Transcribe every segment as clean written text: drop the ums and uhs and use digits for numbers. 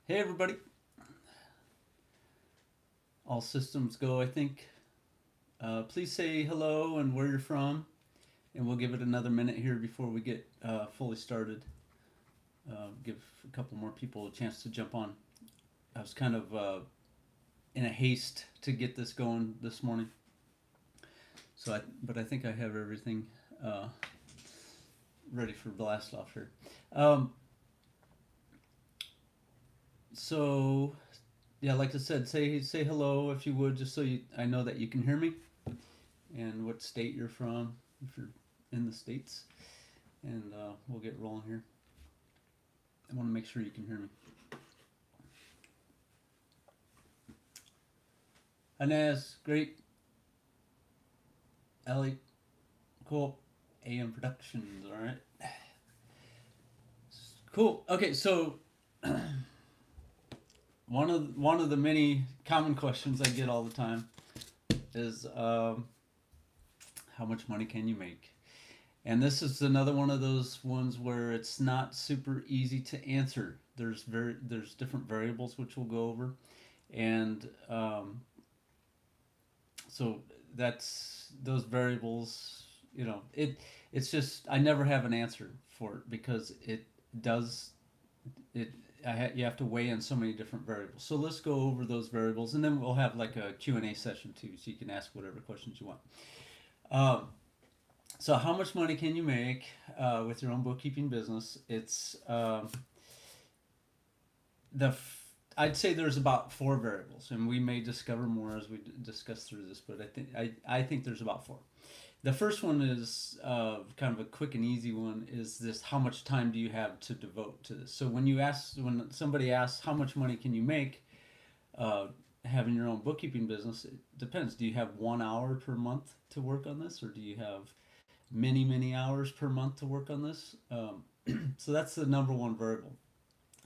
Hey everybody, all systems go, I think. Please say hello and where you're from, and we'll give it another minute here before we get fully started. Give a couple more people a chance to jump on. I was kind of in a haste to get this going this morning, but I think I have everything uh, ready for blast off here. Um, so yeah, like I said, say hello if you would, just so I know that you can hear me and what state you're from if you're in the states, and we'll get rolling here. I want to make sure you can hear me. Inez, great. Ellie, cool. AM Productions, all right. Cool. Okay, so one of the many common questions I get all the time is how much money can you make? And this is another one of those ones where it's not super easy to answer. There's different variables which we'll go over, and so that's those variables. It's just I never have an answer for it because does it. You have to weigh in so many different variables. So let's go over those variables, and then we'll have like a Q&A session too, so you can ask whatever questions you want. Um, so how much money can you make with your own bookkeeping business? It's the I'd say there's about four variables, and we may discover more as we discuss through this. But I think there's about four. The first one is kind of a quick and easy one. Is this how much time do you have to devote to this? So when somebody asks how much money can you make, uh, having your own bookkeeping business, it depends. Do you have 1 hour per month to work on this, or do you have many hours per month to work on this? So that's the number one variable.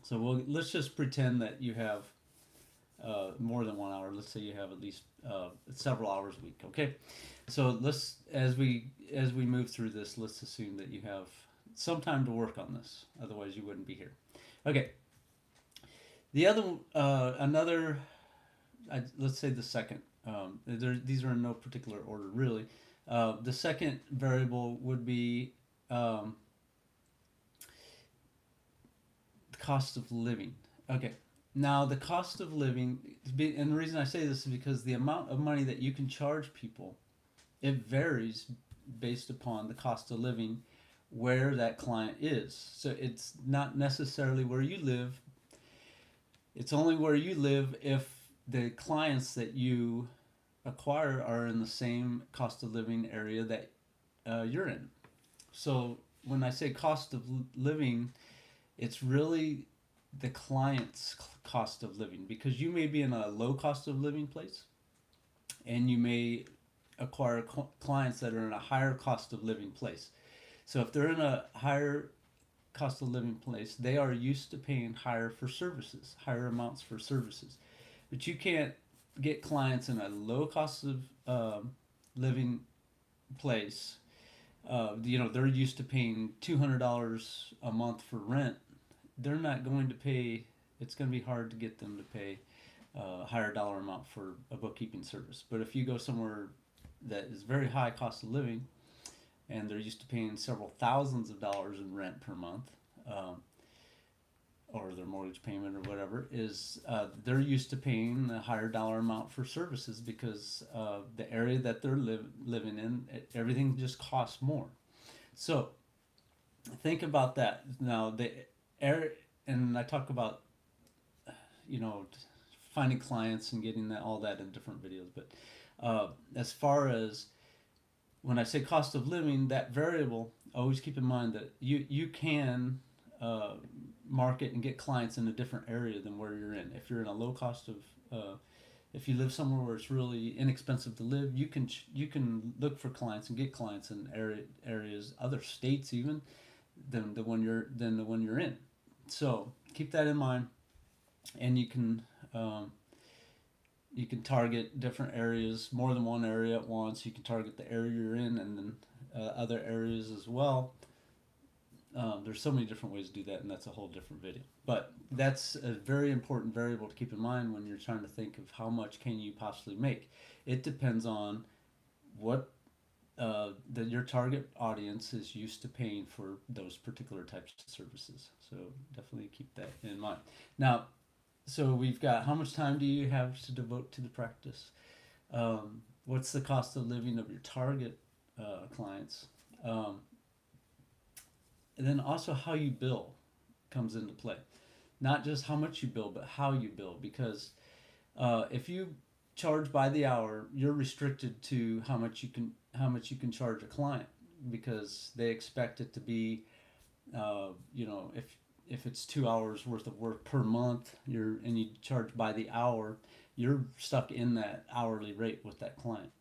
So let's just pretend that you have more than 1 hour. Let's say you have at least several hours a week. Okay, so let's as we move through this, let's assume that you have some time to work on this. Otherwise, you wouldn't be here. Okay, the other another let's say the second. These are in no particular order, really. The second variable would be um, the cost of living. Okay, now the cost of living, and the reason I say this is because the amount of money that you can charge people, it varies based upon the cost of living where that client is. So it's not necessarily where you live. It's only where you live if the clients that you acquire are in the same cost of living area that you're in. So when I say cost of living, it's really the client's cost of living because you may be in a low cost of living place and you may acquire clients that are in a higher cost of living place. So if they're in a higher cost of living place, they are used to paying higher for services, higher amounts for services. But you can't get clients in a low cost of living place. They're used to paying $200 a month for rent. They're not going to pay. It's going to be hard to get them to pay a higher dollar amount for a bookkeeping service. But if you go somewhere that is very high cost of living, and they're used to paying several thousands of dollars in rent per month, um, or their mortgage payment or whatever, is they're used to paying a higher dollar amount for services because the area that they're living in, everything just costs more. So think about that. Now the area, and I talk about you know finding clients and getting all that in different videos. But as far as when I say cost of living, that variable, always keep in mind that you can uh, market and get clients in a different area than where you're in. If you're in a low cost of if you live somewhere where it's really inexpensive to live, you can look for clients and get clients in areas, other states even, than the one you're in. So keep that in mind, and um, you can target different areas, more than one area at once. You can target the area you're in, and then other areas as well. There's so many different ways to do that, and that's a whole different video. But that's a very important variable to keep in mind when you're trying to think of how much can you possibly make. It depends on what your target audience is used to paying for those particular types of services. So definitely keep that in mind. Now, so we've got how much time do you have to devote to the practice? What's the cost of living of your target clients? And then also how you bill comes into play. Not just how much you bill, but how you bill. Because if you charge by the hour, you're restricted to how much you can charge a client, because they expect it to be, if it's 2 hours worth of work per month, and you charge by the hour, you're stuck in that hourly rate with that client.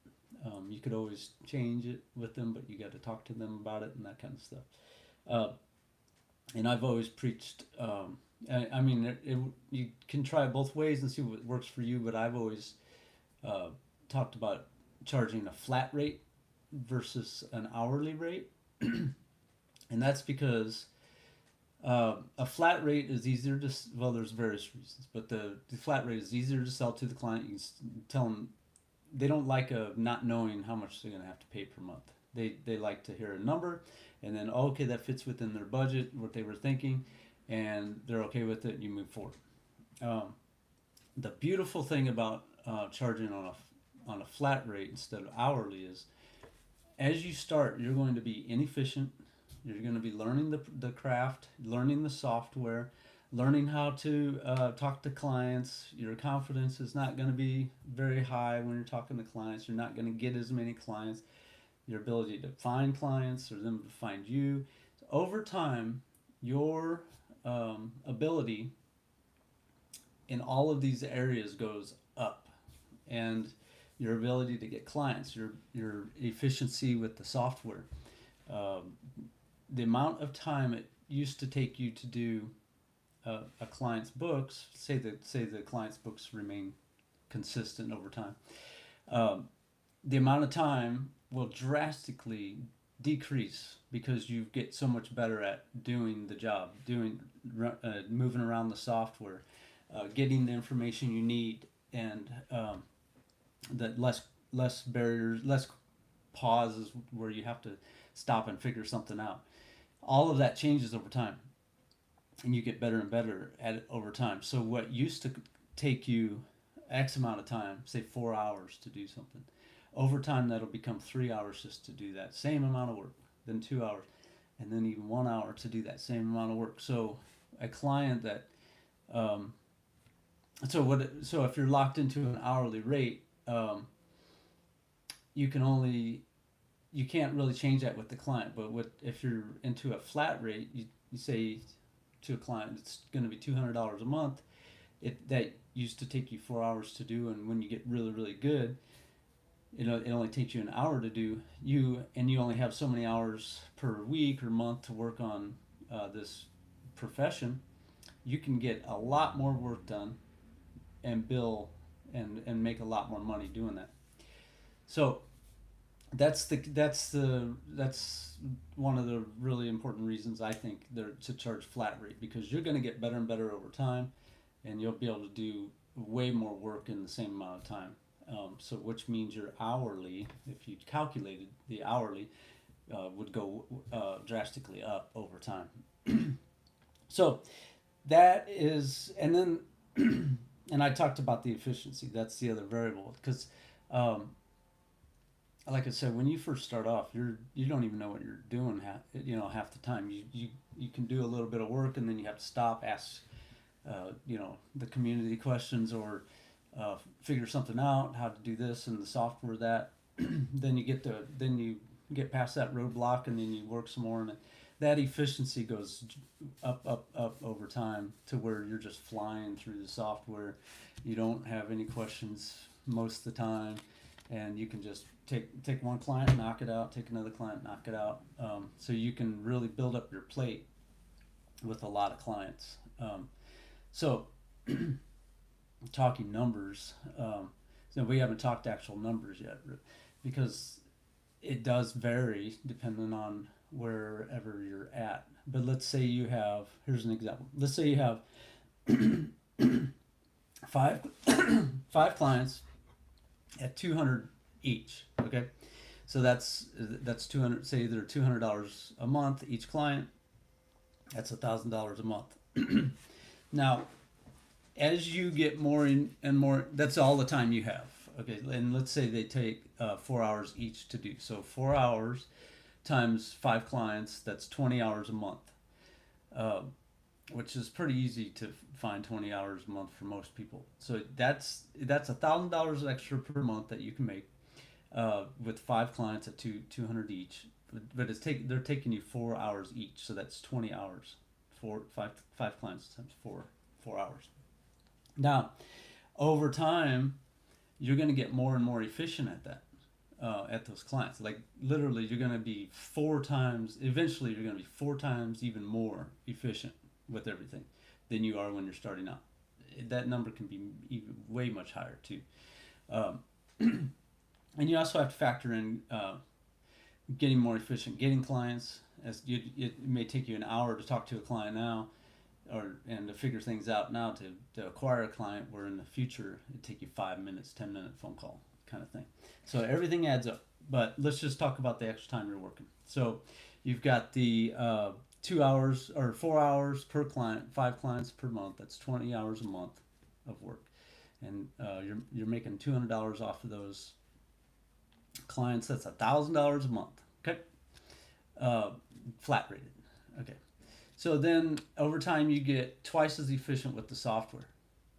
You could always change it with them, but you got to talk to them about it and that kind of stuff. Uh, and I've always preached. I mean, you can try it both ways and see what works for you. But I've always uh, talked about charging a flat rate versus an hourly rate, and that's because a flat rate is easier to, well, there's various reasons, but the flat rate is easier to sell to the client. You can tell them they don't like not knowing how much they're going to have to pay per month. They like to hear a number, and then okay, that fits within their budget, what they were thinking, and they're okay with it. You move forward. Um, the beautiful thing about charging on a flat rate instead of hourly is, as you start, you're going to be inefficient. You're going to be learning the craft, learning the software, learning how to talk to clients. Your confidence is not going to be very high when you're talking to clients. You're not going to get as many clients. Your ability to find clients or them to find you. So over time, your ability in all of these areas goes up, and your ability to get clients, your efficiency with the software, um, the amount of time it used to take you to do a client's books. Say the client's books remain consistent over time. Um, the amount of time will drastically decrease because you get so much better at doing the job, moving around the software, getting the information you need, and that less barriers, less pauses where you have to stop and figure something out. All of that changes over time, and you get better and better at it over time. So what used to take you X amount of time, say 4 hours to do something, over time that'll become 3 hours just to do that same amount of work, then 2 hours, and then even 1 hour to do that same amount of work. So a client that um, so if you're locked into an hourly rate, you can only you can't really change that with the client. But if you're into a flat rate, you say to a client it's going to be $200 a month. That used to take you 4 hours to do, and when you get really really good, it only takes you an hour to do. And you only have so many hours per week or month to work on this profession. You can get a lot more work done and bill and make a lot more money doing that. So that's one of the really important reasons I think they're to charge flat rate, because you're going to get better and better over time, and you'll be able to do way more work in the same amount of time. So which means your hourly, if you calculated the hourly, would go drastically up over time. So that is, and then and I talked about the efficiency. That's the other variable, because um, like I said, when you first start off, you don't even know what you're doing half the time. You can do a little bit of work, and then you have to stop, ask the community questions, or figure something out, how to do this and the software that. then you get past that roadblock, and then you work some more, and that efficiency goes up over time to where you're just flying through the software. You don't have any questions most of the time, and you can just take one client, knock it out, take another client, knock it out. So you can really build up your plate with a lot of clients. So talking numbers, so we haven't talked actual numbers yet, because it does vary depending on wherever you're at. But let's say you have, here's an example. Let's say you have five five clients at 200 each. Okay, so that's 200. Say they're $200 a month each client. That's $1,000 a month. Now, as you get more and more, that's all the time you have. Okay, and let's say they take 4 hours each to do. So 4 hours times five clients, that's 20 hours a month, uh, which is pretty easy to find 20 hours a month for most people. So that's $1,000 extra per month that you can make with five clients at 200 each. But they're taking you 4 hours each, so that's 20 hours. Five clients times 4 hours. Now, over time, you're going to get more and more efficient at that, at those clients. Like literally, you're going to be 4 times. Eventually, you're going to be 4 times even more efficient with everything than you are when you're starting out. That number can be even way much higher too. Um, and you also have to factor in getting more efficient, getting clients. It may take you an hour to talk to a client now, and to figure things out now to acquire a client, where in the future it'd take you 5 minutes, 10-minute phone call kind of thing. So everything adds up. But let's just talk about the extra time you're working. So you've got the 2 hours or 4 hours per client, 5 clients per month. That's 20 hours a month of work, and you're making $200 off of those clients. That's $1,000 a month. Okay, flat rated. Okay. So then over time you get twice as efficient with the software.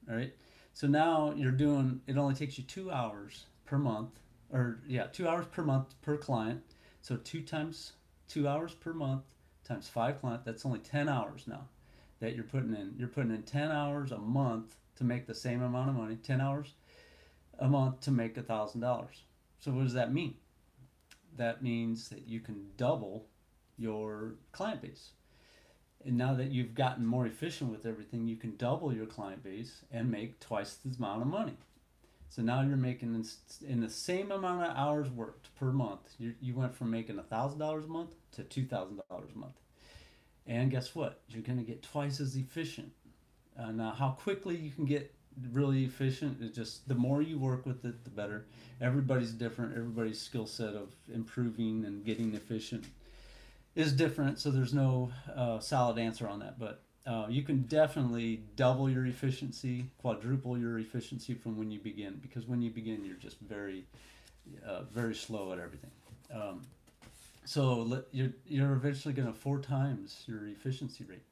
All right. So now it only takes you 2 hours per month, 2 hours per month per client. So 2 times 2 hours per month times 5 clients, that's only 10 hours now that you're putting in. You're putting in 10 hours a month to make the same amount of money, 10 hours a month to make $1,000. So what does that mean? That means that you can double your client base. And now that you've gotten more efficient with everything, you can double your client base and make twice the amount of money. So now you're making, in the same amount of hours worked per month, you went from making $1,000 a month to $2,000 a month. And guess what? You're going to get twice as efficient. Now, how quickly you can get really efficient is just the more you work with it, the better. Everybody's different. Everybody's skill set of improving and getting efficient is different, so there's no solid answer on that. But you can definitely double your efficiency, quadruple your efficiency from when you begin, because when you begin, you're just very, very slow at everything. So you're eventually going to 4 times your efficiency rate.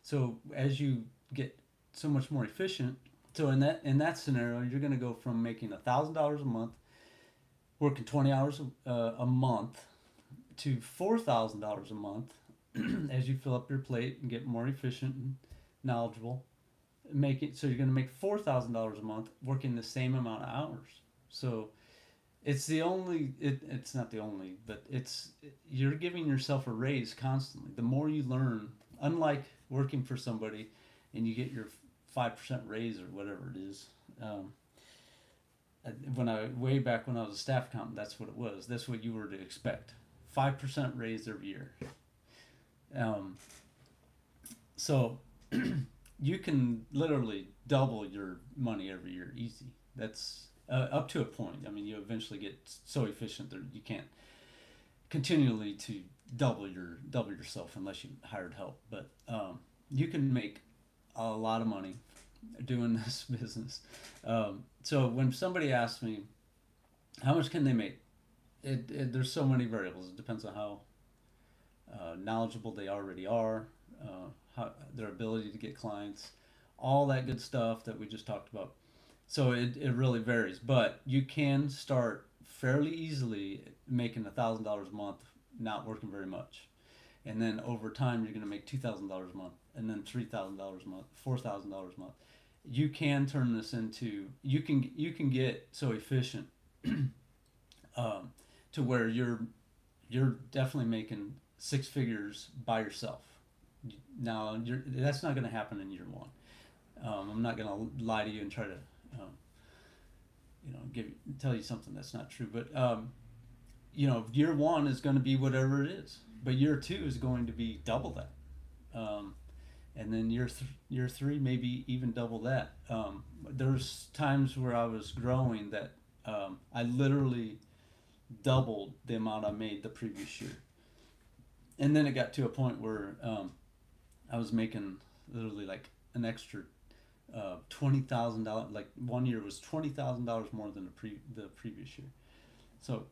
So as you get so much more efficient, so in that scenario, you're going to go from making $1,000 a month, working 20 hours a month, to $4,000 a month as you fill up your plate and get more efficient and knowledgeable. So you're going to make $4,000 a month working the same amount of hours. So it's not the only, but you're giving yourself a raise constantly. The more you learn, unlike working for somebody and you get your 5% raise or whatever it is. Way back when I was a staff accountant, that's what it was. That's what you were to expect. 5% raise every year. So you can literally double your money every year easy. That's up to a point. I mean, you eventually get so efficient that you can't continually to double yourself unless you hired help. But you can make a lot of money doing this business. So when somebody asks me, how much can they make? There's so many variables. It depends on how knowledgeable they already are, their ability to get clients, all that good stuff that we just talked about. So it really varies, but you can start fairly easily making $1,000 a month, not working very much, and then over time you're going to make $2,000 a month, and then $3,000 a month, $4,000 a month. You can turn this into you can get so efficient. To where you're definitely making 6 figures by yourself. Now that's not going to happen in year 1. I'm not going to lie to you and try to tell you something that's not true. But year 1 is going to be whatever it is. but year two is going to be double that. And then year three, maybe even double that. There's times where I was growing that I literally doubled the amount I made the previous year. And then it got to a point where I was making literally like an extra $20,000. Like one year was $20,000 more than the previous year. So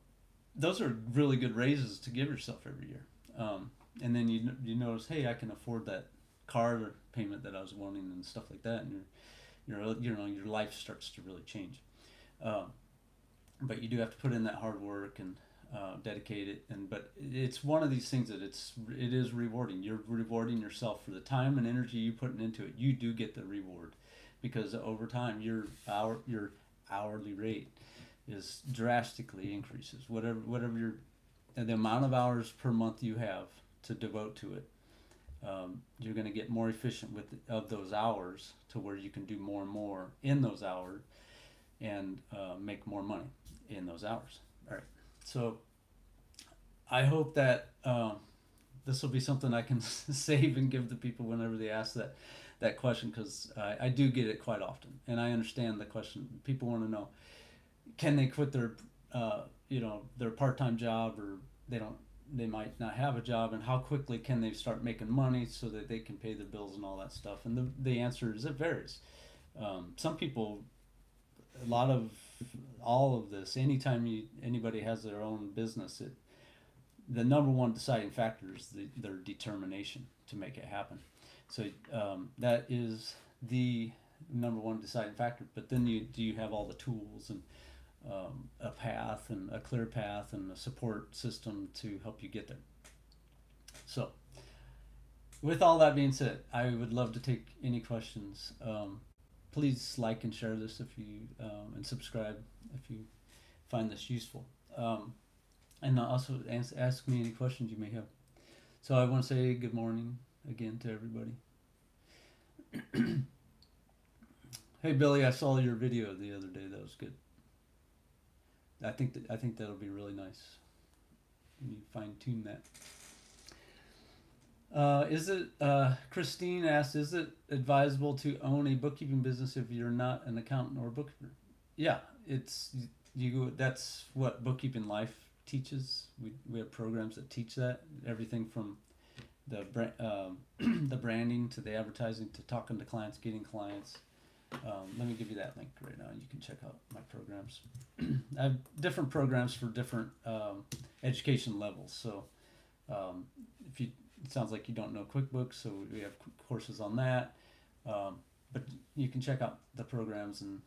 those are really good raises to give yourself every year. And then you notice, hey, I can afford that car payment that I was wanting and stuff like that, and your life starts to really change. But you do have to put in that hard work and dedicate it. But it's one of these things that it is rewarding. You're rewarding yourself for the time and energy you putting into it. You do get the reward, because over time your hourly rate is drastically increases. Whatever your the amount of hours per month you have to devote to it, you're going to get more efficient of those hours to where you can do more and more in those hours and make more money in those hours. All right. So I hope that this will be something I can save and give to people whenever they ask that question, because I do get it quite often, and I understand the question. People want to know, can they quit their their part-time job, or they might not have a job, and how quickly can they start making money so that they can pay their bills and all that stuff? And the answer is it varies. Some people, all of this, anytime anybody has their own business, the number one deciding factor is their determination to make it happen. So that is the number one deciding factor. But then you have all the tools and a path and a clear path and a support system to help you get there. So with all that being said, I would love to take any questions. Please like and share this if you and subscribe if you find this useful. And also ask me any questions you may have. So I want to say good morning again to everybody. Hey Billy, I saw your video the other day. That was good. I think that'll be really nice when you fine tune that. Christine asked, is it advisable to own a bookkeeping business if you're not an accountant or bookkeeper? Yeah, that's what Bookkeeping Life teaches. We have programs that teach that, everything from the branding to the advertising to talking to clients, getting clients. Let me give you that link right now. You can check out my programs. I have different programs for different education levels. So it sounds like you don't know QuickBooks, so we have courses on that. But you can check out the programs, and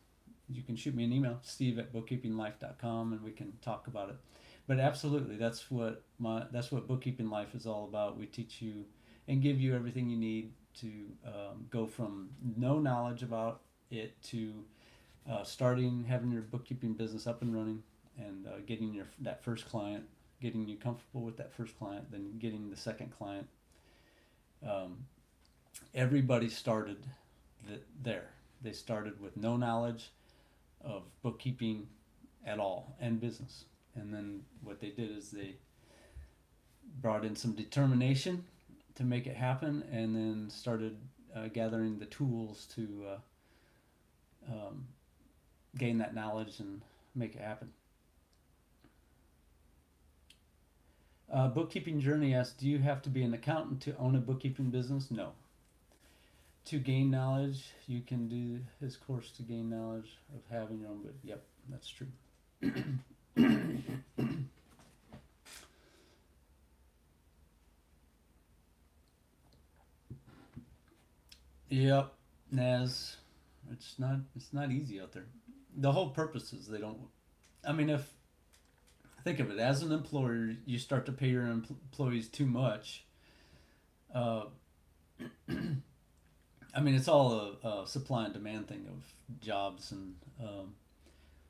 you can shoot me an email, steve@bookkeepinglife.com, and we can talk about it. But absolutely, that's what Bookkeeping Life is all about. We teach you and give you everything you need to go from no knowledge about it to having your bookkeeping business up and running, and getting that first client, getting you comfortable with that first client, then getting the second client. Everybody started there. They started with no knowledge of bookkeeping at all and business. And then what they did is they brought in some determination to make it happen, and then started gathering the tools to gain that knowledge and make it happen. Bookkeeping Journey asks, do you have to be an accountant to own a bookkeeping business? No. To gain knowledge, you can do his course to gain knowledge of having your own, but yep, that's true. Yep, Naz, it's not easy out there. The whole purpose is they don't. I mean, think of it as an employer, you start to pay your employees too much. I mean, it's all a supply and demand thing of jobs and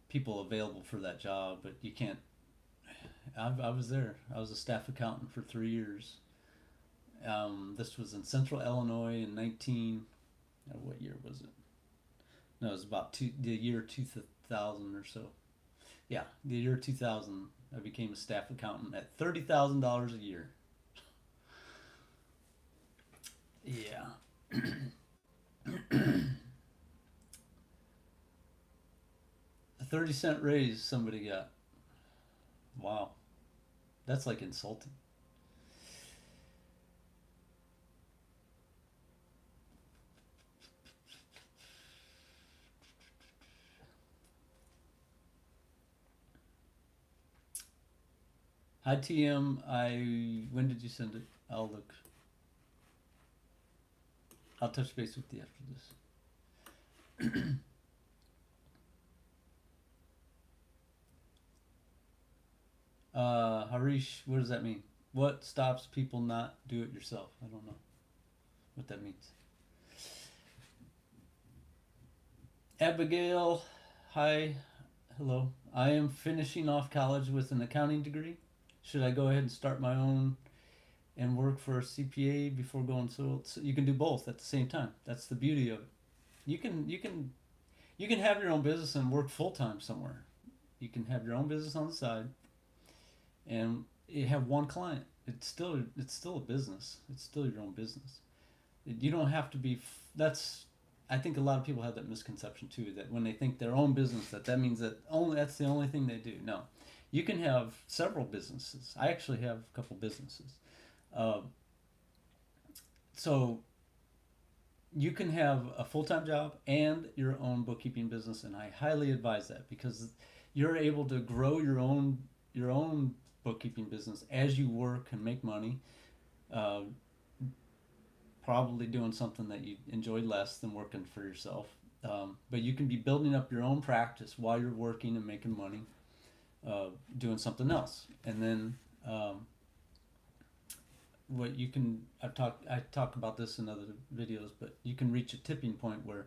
people available for that job, but you can't. I was there. I was a staff accountant for 3 years. This was in Central Illinois in what year was it? No, it was about the year 2000 or so. Yeah, the year 2000, I became a staff accountant at $30,000 a year. Yeah. A 30-cent raise somebody got. Wow. That's like insulting. Hi TM. When did you send it? I'll look. I'll touch base with you after this. Harish, what does that mean? What stops people not do it yourself? I don't know what that means. Abigail, hi, hello. I am finishing off college with an accounting degree. Should I go ahead and start my own and work for a CPA before going so you can do both at the same time. That's the beauty of it. You can have your own business and work full time somewhere. You can have your own business on the side and you have one client. It's still a business. It's still your own business. You don't have to be. That's. I think a lot of people have that misconception too. That when they think their own business, that means that only that's the only thing they do. No, you can have several businesses. I actually have a couple businesses. Uh, so you can have a full-time job and your own bookkeeping business, and I highly advise that because you're able to grow your own bookkeeping business as you work and make money, uh, probably doing something that you enjoy less than working for yourself. But you can be building up your own practice while you're working and making money, doing something else. And then what you can I talk about this in other videos, but you can reach a tipping point where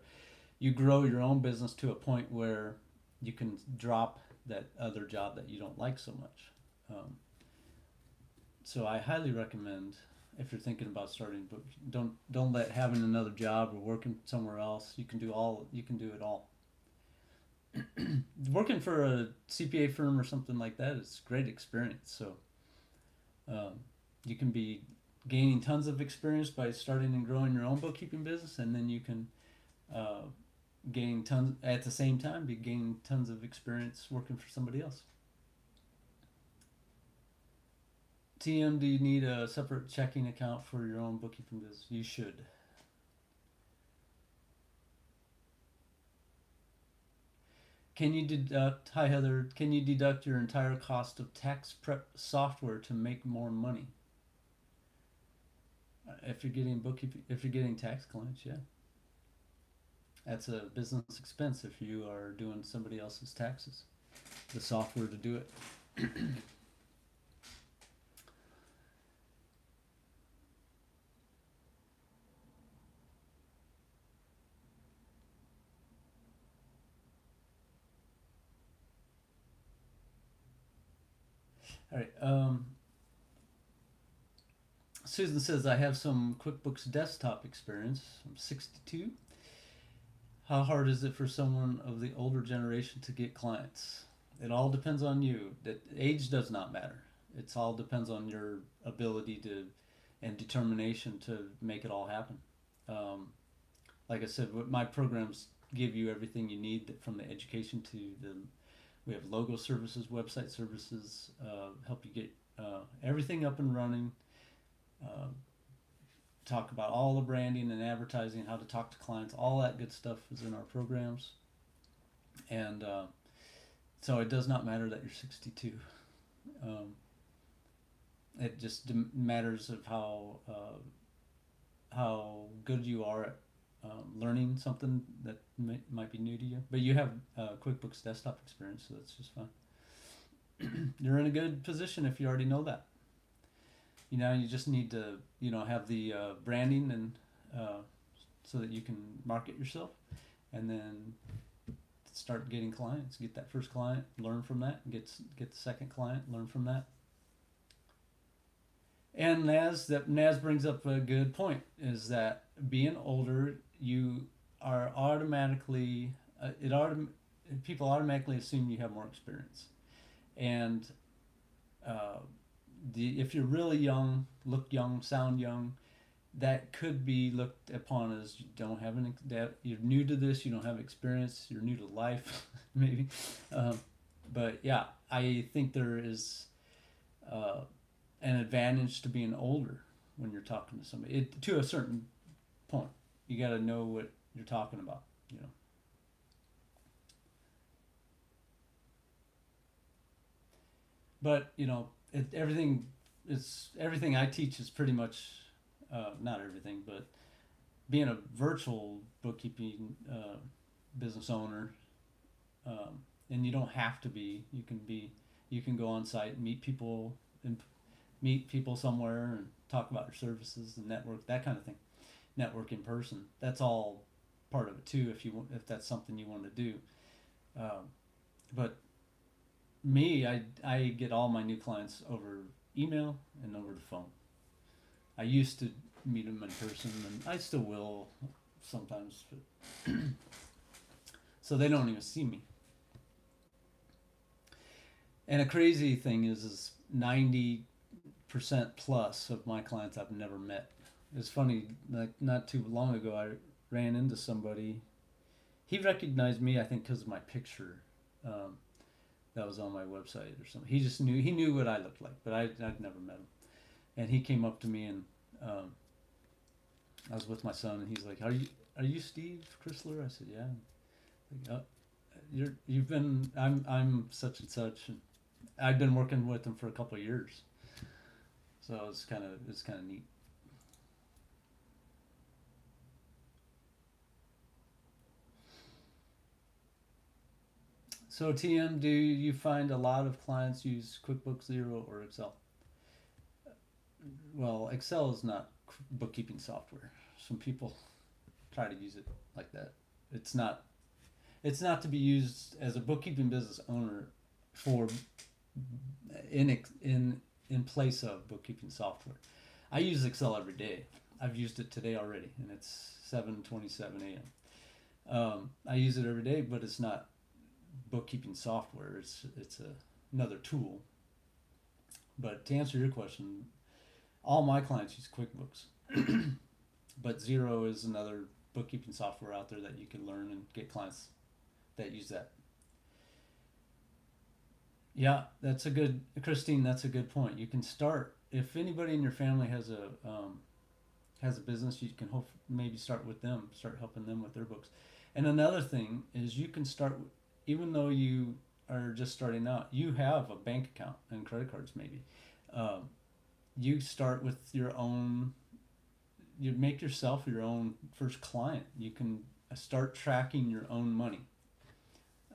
you grow your own business to a point where you can drop that other job that you don't like so much. So I highly recommend, if you're thinking about starting book, don't let having another job or working somewhere else. You can do it all. Working for a CPA firm or something like that is a great experience. So um, you can be gaining tons of experience by starting and growing your own bookkeeping business, and then you can uh, gain tons at the same time. Be gaining tons of experience working for somebody else. TM, do you need a separate checking account for your own bookkeeping business? You should. Can you deduct, hi Heather, can you deduct your entire cost of tax prep software to make more money? If you're getting bookkeeping, if you're getting tax clients, yeah. That's a business expense if you are doing somebody else's taxes. The software to do it. All right. Susan says, I have some QuickBooks desktop experience. I'm 62. How hard is it for someone of the older generation to get clients? It all depends on you. That age does not matter. It's all depends on your ability to and determination to make it all happen. Um, like I said, my programs give you everything you need from the education to the. We have logo services, website services, help you get everything up and running. Uh, Talk about all the branding and advertising, how to talk to clients, all that good stuff is in our programs. And so it does not matter that you're 62. Um, it just matters of how good you are at learning something that might be new to you. But you have QuickBooks desktop experience, so that's just fine. You're in a good position if you already know that. You just need to have the branding and so that you can market yourself, and then start getting clients. Get that first client, learn from that. Get the second client, learn from that. And Naz brings up a good point, is that being older, you are automatically people automatically assume you have more experience, and uh, if you're really young, look young, sound young, that could be looked upon as you don't have that you're new to this, you don't have experience, you're new to life, maybe. Um, but yeah, I think there is uh, an advantage to being older when you're talking to somebody. To a certain point, you got to know what you're talking about. You know, but everything I teach is pretty much not everything, but being a virtual bookkeeping business owner, and you don't have to be. You can go on site and and meet people somewhere and talk about your services and network, that kind of thing. Network in person. That's all part of it too. If that's something you want to do, um, but me, I get all my new clients over email and over the phone. I used to meet them in person, and I still will sometimes, but so they don't even see me. And a crazy thing is 90% plus of my clients I've never met. It's funny, like not too long ago, I ran into somebody. He recognized me, I think, because of my picture um, that was on my website or something. He knew what I looked like, but I'd never met him. And he came up to me, and um, I was with my son, and he's like, are you Steve Chrysler?" I said, "Yeah." Like, you've been I'm such and such, and I've been working with him for a couple of years, so it's kind of neat. So TM, do you find a lot of clients use QuickBooks Zero or Excel? Well, Excel is not bookkeeping software. Some people try to use it like that. It's not. It's not to be used as a bookkeeping business owner for in place of bookkeeping software. I use Excel every day. I've used it today already, and it's 7:27 a.m. I use it every day, but it's not bookkeeping software. Another tool. But to answer your question, all my clients use QuickBooks, but Zero is another bookkeeping software out there that you can learn and get clients that use that. Yeah, Christine. That's a good point. You can start if anybody in your family has a business. You can hope maybe start with them, start helping them with their books. And another thing is you can start, even though you are just starting out. You have a bank account and credit cards maybe. Um, you start with your own. You make yourself your own first client. You can start tracking your own money.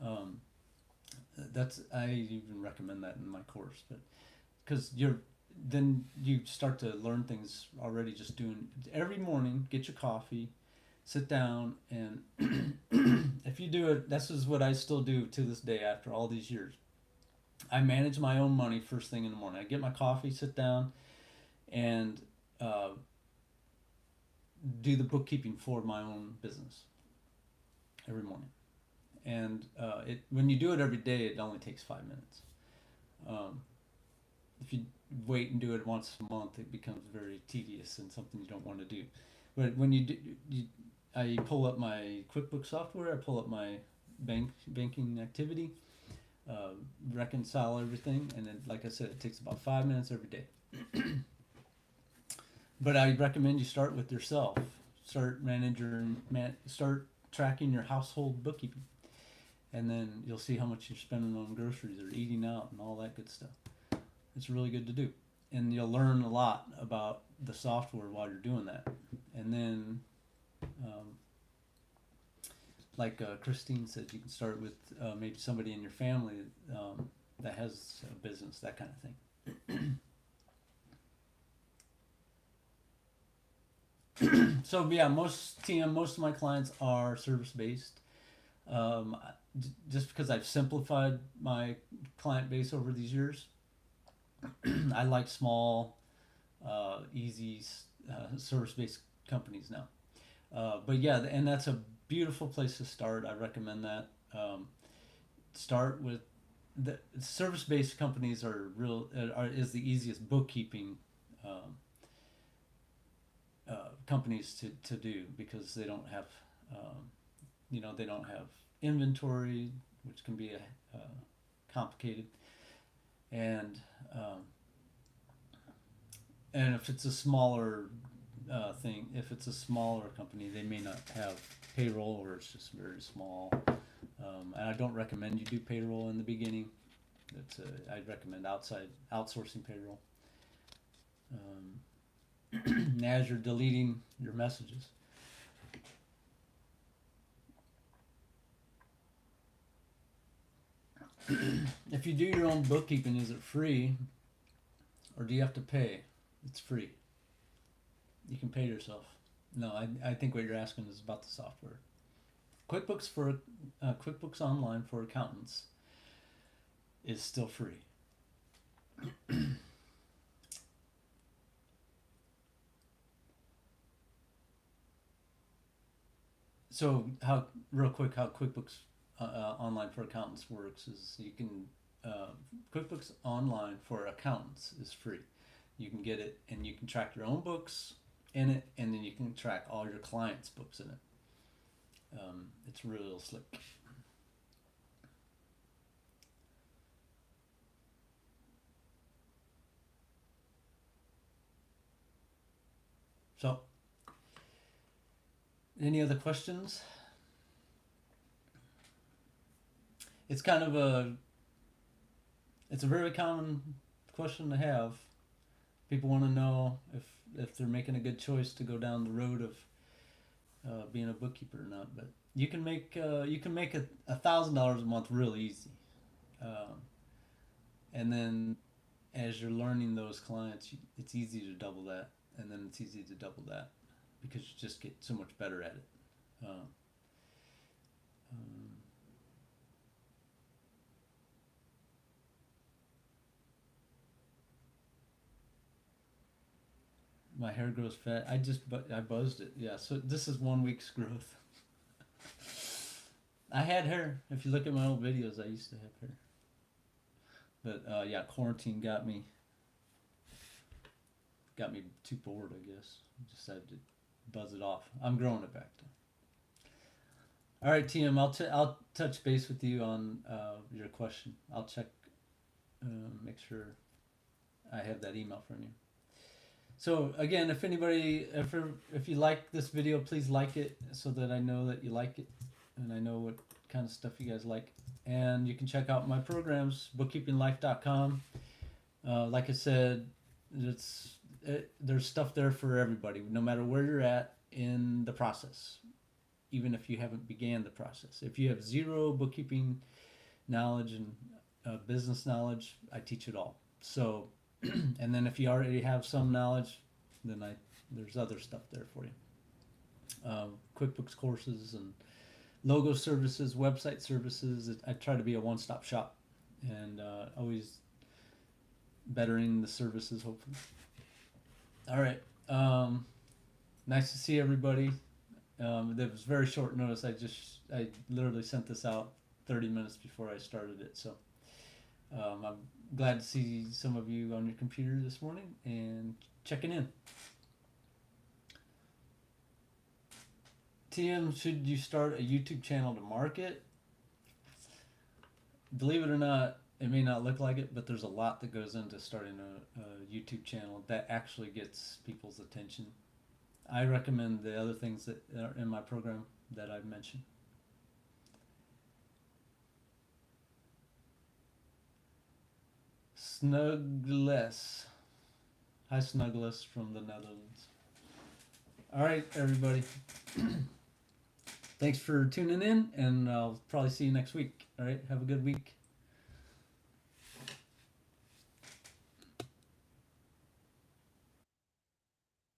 Um, that's I even recommend that in my course, but because then you start to learn things already just doing every morning. Get your coffee, sit down, and if you do it, this is what I still do to this day after all these years. I manage my own money first thing in the morning. I get my coffee, sit down, and uh, do the bookkeeping for my own business every morning. And when you do it every day, it only takes 5 minutes. Um, if you wait and do it once a month, it becomes very tedious and something you don't want to do. But when I pull up my QuickBooks software, I pull up my banking activity, uh, reconcile everything, and then, like I said, it takes about 5 minutes every day. But I recommend you start with yourself. Start tracking your household bookkeeping, and then you'll see how much you're spending on groceries or eating out and all that good stuff. It's really good to do, and you'll learn a lot about the software while you're doing that. And then, um, like Christine said, you can start with maybe somebody in your family that has a business, that kind of thing. So yeah, most of my clients are service based. Um, just because I've simplified my client base over these years, I like small, easy service based companies now. But yeah, and that's a beautiful place to start. I recommend that. Start with the service based companies is the easiest bookkeeping um, companies to do, because they don't have they don't have inventory, which can be complicated, and um, and if it's a smaller thing, if it's a smaller company, they may not have payroll, or it's just very small. And I don't recommend you do payroll in the beginning. I'd recommend outsourcing payroll. As you're deleting your messages, if you do your own bookkeeping, is it free or do you have to pay? It's free. You can pay yourself. No, I think what you're asking is about the software. QuickBooks Online for accountants is still free. So real quick, how QuickBooks Online for accountants works is you can QuickBooks Online for accountants is free. You can get it, and you can track your own books in it, and then you can track all your clients' books in it. It's real slick. So, any other questions? It's kind of it's a very common question to have. People want to know if they're making a good choice to go down the road of being a bookkeeper or not. But you can make $1,000 a month real easy, and then as you're learning those clients, it's easy to double that, and then it's easy to double that, because you just get so much better at it. My hair grows fat. I buzzed it. Yeah. So this is 1 week's growth. I had hair. If you look at my old videos, I used to have hair. But yeah, quarantine got me too bored, I guess. Decided to buzz it off. I'm growing it back though. All right, TM. I'll touch base with you on your question. I'll check, make sure I have that email from you. So again, if you like this video, please like it so that I know that you like it, and I know what kind of stuff you guys like. And you can check out my programs, bookkeepinglife.com. Like I said, there's stuff there for everybody, no matter where you're at in the process, even if you haven't began the process. If you have zero bookkeeping knowledge and business knowledge, I teach it all. So, and then if you already have some knowledge, then there's other stuff there for you. QuickBooks courses and logo services, website services. I try to be a one-stop shop, and always bettering the services, hopefully. All right. Nice to see everybody. That was very short notice. I literally sent this out 30 minutes before I started it. So I'm glad to see some of you on your computer this morning and checking in. TM, should you start a YouTube channel to market? Believe it or not, it may not look like it, but there's a lot that goes into starting a YouTube channel that actually gets people's attention. I recommend the other things that are in my program that I've mentioned. Snugless. Hi, Snugless from the Netherlands. All right, everybody. Thanks for tuning in, and I'll probably see you next week. All right, have a good week.